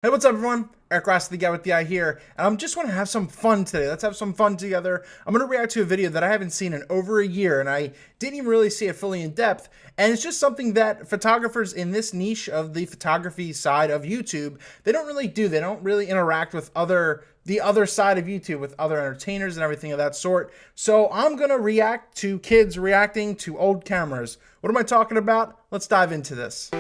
Hey, what's up, everyone? Eric Rossi, the guy with the eye here, and I just want to have some fun today. Let's have some fun together. I'm going to react to a video that I haven't seen in over a year, and I didn't even really see it fully in depth, and it's just something that photographers in this niche of the photography side of YouTube, they don't really do. They don't really interact with the other side of YouTube, with other entertainers and everything of that sort. So I'm going to react to kids reacting to old cameras. What am I talking about? Let's dive into this.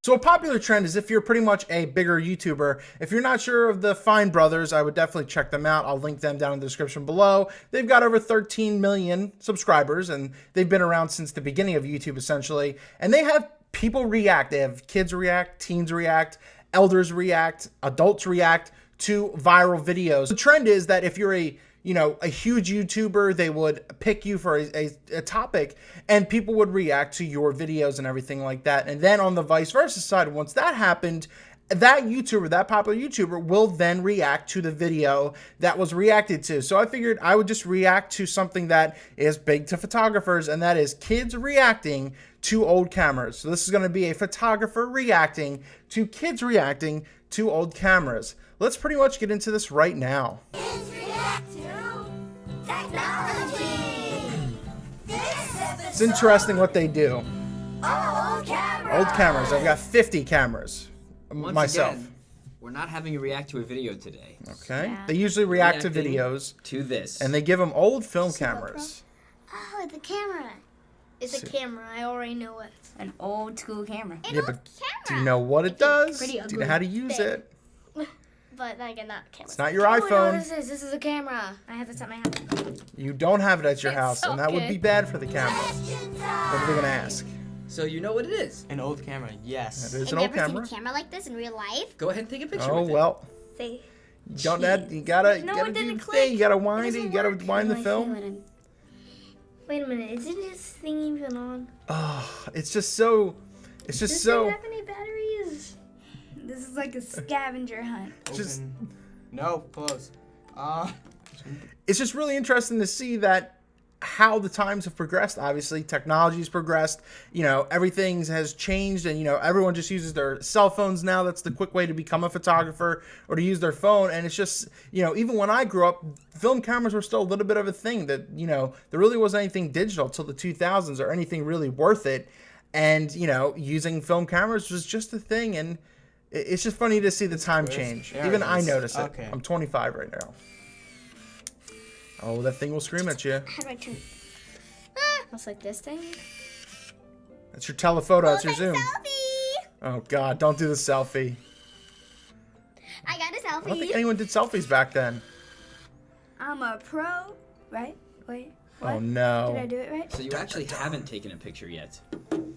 So a popular trend is if you're pretty much a bigger YouTuber, if you're not sure of the Fine Brothers, I would definitely check them out. I'll link them down in the description below. They've got over 13 million subscribers, and they've been around since the beginning of YouTube, essentially. And they have people react. They have kids react, teens react, elders react, adults react to viral videos. The trend is that if you're a huge YouTuber, they would pick you for a topic and people would react to your videos and everything like that. And then on the vice versa side, once that happened, that YouTuber, that popular YouTuber will then react to the video that was reacted to. So I figured I would just react to something that is big to photographers, and that is kids reacting to old cameras. So this is going to be a photographer reacting to kids reacting to old cameras. Let's pretty much get into this right now. It's interesting what they do. Old cameras. I've got 50 cameras myself. Again, we're not having a react to a video today. Okay. Yeah. They usually react to videos. To this. And they give them old film cameras. Oh, the camera. It's a camera. I already know it. An old school camera. Yeah, but do you know what it does? Do you know how to use it? But like not a camera. It's not your iPhone. This is a camera. I have this at my house. You don't have it at your house, so and that would be bad for the camera. What are they gonna ask? So you know what it is? An old camera, yes. It is an old camera. Have you ever seen a camera like this in real life? Go ahead and take a picture. Oh with it. well. Say. You gotta do the thing. You gotta wind it. You gotta wind the film. Wait a minute. Isn't this thing even on? Oh, it's just so. It's just so. Does it have any batteries? This is like a scavenger hunt. Just no, close. It's just really interesting to see that how the times have progressed. Obviously, technology's progressed. Everything has changed, and everyone just uses their cell phones now. That's the quick way to become a photographer, or to use their phone. And it's just, even when I grew up, film cameras were still a little bit of a thing. That there really wasn't anything digital till the 2000s, or anything really worth it. And using film cameras was just a thing. And it's just funny to see the time change. Even I notice it. Okay. I'm 25 right now. Oh, that thing will scream at you. How do I turn? Looks like this thing. That's your telephoto. That's your zoom. Selfie. Oh God! Don't do the selfie. I got a selfie. I don't think anyone did selfies back then. I'm a pro, right? Wait. What? Oh no! Did I do it right? So you actually haven't taken a picture yet.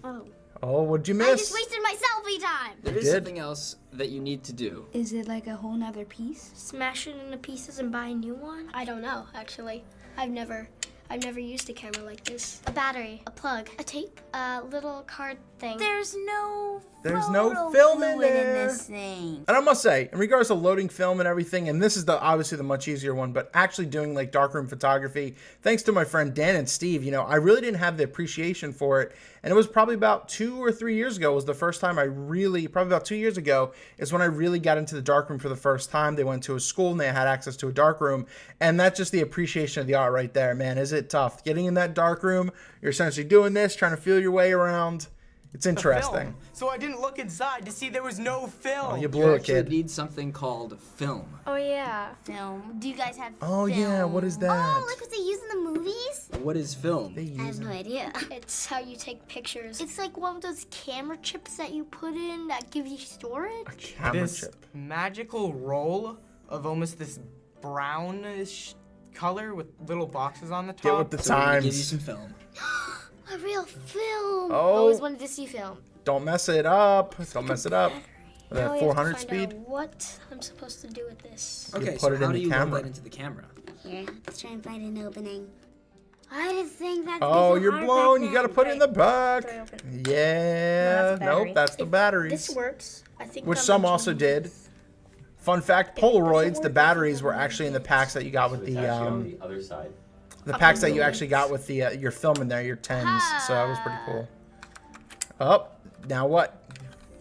Oh. Oh, what'd you miss? I just wasted my selfie time. There is something else that you need to do. Is it like a whole nother piece? Smash it into pieces and buy a new one? I don't know, actually. I've never used a camera like this. A battery, a plug, a tape, a little card thing. There's no film in fluid there. in this thing. And I must say, in regards to loading film and everything, and this is obviously the much easier one, but actually doing like darkroom photography, thanks to my friend Dan and Steve, I really didn't have the appreciation for it. And it was probably about 2 or 3 years ago was the first time probably about 2 years ago, is when I really got into the darkroom for the first time. They went to a school and they had access to a darkroom. And that's just the appreciation of the art right there, man. Is it tough? Getting in that darkroom, you're essentially doing this, trying to feel your way around. It's interesting. So I didn't look inside to see there was no film. Oh, you blew it, kid. You need something called film. Oh yeah. Film. Do you guys have Oh film? yeah, what is that? Oh, like what they use in the movies? What is film? I have no idea. It's how you take pictures. It's like one of those camera chips that you put in that give you storage. A camera This chip. magical roll of almost this brownish color with little boxes on the top. Get with the So we're gonna give you times. some film. A real film. Oh. Always wanted to see film. Don't mess it up. Don't mess it up. Now That we 400 have to find speed. out what I'm supposed to do with this. You Okay, put so it how in do the you load camera. that into the camera? Here, let's try and find an opening. I didn't think that. Oh, you're blown. You gotta put it in the back. Try open. Yeah. No, Nope, that's the batteries. This works. I think. Which I'm some gonna also change did. this. Fun fact, Polaroids, the batteries were actually in the packs that you got with the on the other side. the packs that you actually got with the your film in there, your 10s. So that was pretty cool. Oh, now what?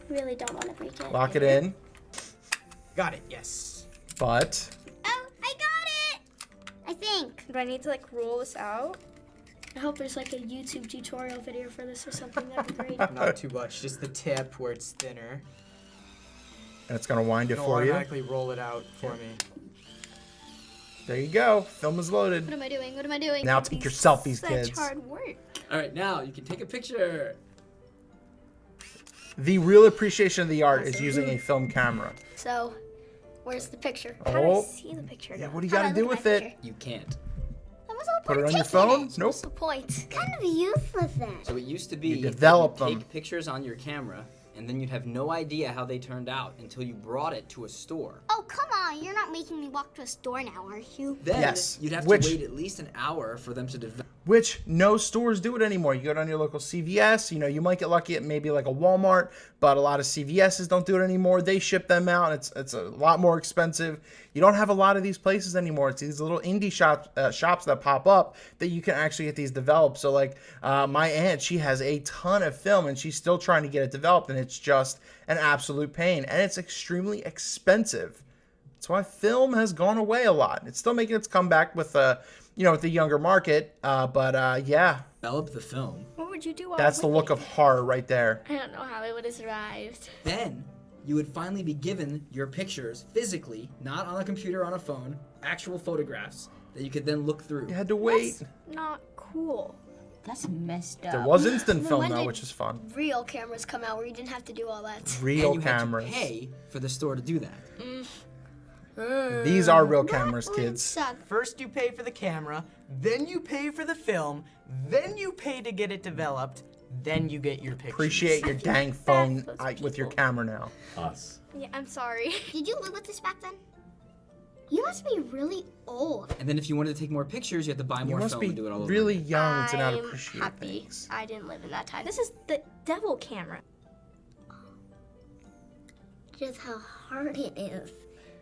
Really don't want to break it. Lock it in. Got it, yes. But Oh, I got it! I think. Do I need to like roll this out? I hope there's like a YouTube tutorial video for this or something. That'd be great. Not too much, just the tip where it's thinner. and it's gonna wind it It'll for you. automatically roll it out for me. There you go. Film is loaded. What am I doing? What am I doing? Now take your selfies, Such kids. hard work. All right, now you can take a picture. The real appreciation of the art is using a film camera. So, where's the picture? How do I Oh, see the picture? yeah. What do you How got to do I do look with at my it? picture? You can't. That was all Put it part on your taking phone? it. Nope. What's the point? Kind of useless then. So it used to be You that develop you'd them. take pictures on your camera, and then you'd have no idea how they turned out until you brought it to a store. Oh, come on. You're not making me walk to a store now, are you? Then Yes, you'd have which- to wait at least an hour for them to develop. Which no stores do it anymore. You go down to your local CVS, you know, you might get lucky at maybe like a Walmart, but a lot of CVSs don't do it anymore. They ship them out. It's a lot more expensive. You don't have a lot of these places anymore. It's these little indie shops that pop up that you can actually get these developed. So like my aunt, she has a ton of film and she's still trying to get it developed, and it's just an absolute pain, and it's extremely expensive. That's why film has gone away a lot. It's still making its comeback with with the younger market, but yeah, Develop the film. What would you do? while that's the look waiting? of horror right there. I don't know how it would have survived. Then you would finally be given your pictures physically, not on a computer, on a phone, actual photographs that you could then look through. You had to wait. That's not cool. That's messed up. There was instant film when though, did- which is fun. Real cameras come out where you didn't have to do all that. Real and you cameras. had to pay for the store to do that. These are real cameras, kids. Suck. First you pay for the camera, then you pay for the film, then you pay to get it developed, then you get your pictures. Appreciate your dang phone those with your people. camera now. Us. Yeah, I'm sorry. Did you live with this back then? You must be really old. And then if you wanted to take more pictures, you had to buy You more must film be and do it all over really again. young to not I'm appreciate happy things. I didn't live in that time. This is the devil camera. Just how hard it is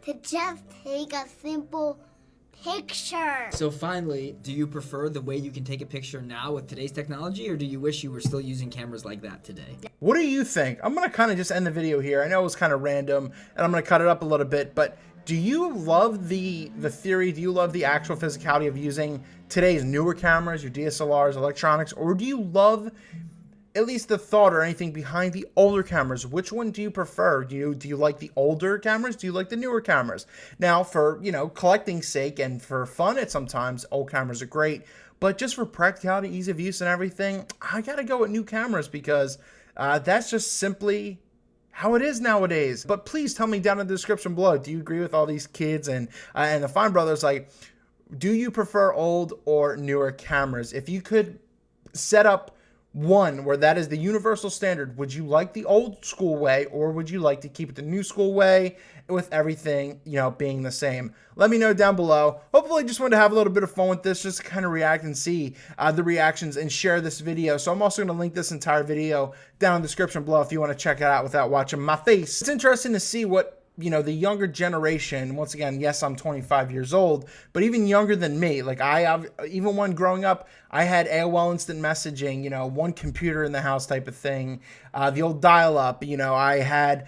to just take a simple picture. So finally, do you prefer the way you can take a picture now with today's technology, or do you wish you were still using cameras like that today? What do you think? I'm going to kind of just end the video here. I know it was kind of random, and I'm going to cut it up a little bit, but do you love the theory? Do you love the actual physicality of using today's newer cameras, your DSLRs, electronics, or do you love at least the thought or anything behind the older cameras? Which one do you prefer? Do you like the older cameras? Do you like the newer cameras? Now, for, collecting's sake and for fun at sometimes, old cameras are great, but just for practicality, ease of use and everything, I got to go with new cameras because that's just simply how it is nowadays. But please tell me down in the description below, do you agree with all these kids and the Fine Brothers? Like, do you prefer old or newer cameras? If you could set up one where that is the universal standard, would you like the old school way, or would you like to keep it the new school way with everything, being the same? Let me know down below. Hopefully just wanted to have a little bit of fun with this, just to kind of react and see the reactions and share this video. So I'm also going to link this entire video down in the description below if you want to check it out without watching my face. It's interesting to see what the younger generation, once again, yes, I'm 25 years old, but even younger than me, like even when growing up, I had AOL instant messaging, one computer in the house type of thing, the old dial-up, I had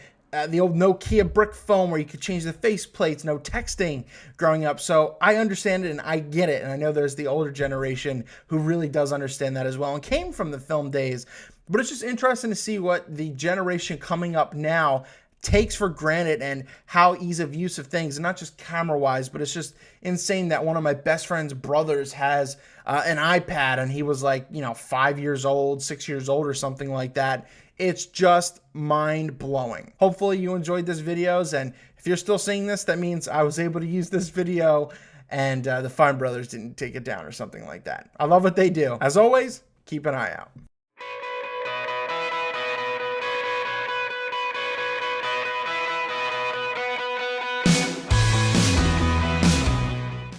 the old Nokia brick phone where you could change the face plates, no texting growing up. So I understand it and I get it. And I know there's the older generation who really does understand that as well and came from the film days. But it's just interesting to see what the generation coming up now takes for granted and how ease of use of things, and not just camera wise, but it's just insane that one of my best friend's brothers has an iPad and he was like, 5 years old, 6 years old or something like that. It's just mind blowing. Hopefully you enjoyed this videos, and if you're still seeing this, that means I was able to use this video and the Fine Brothers didn't take it down or something like that. I love what they do. As always, keep an eye out.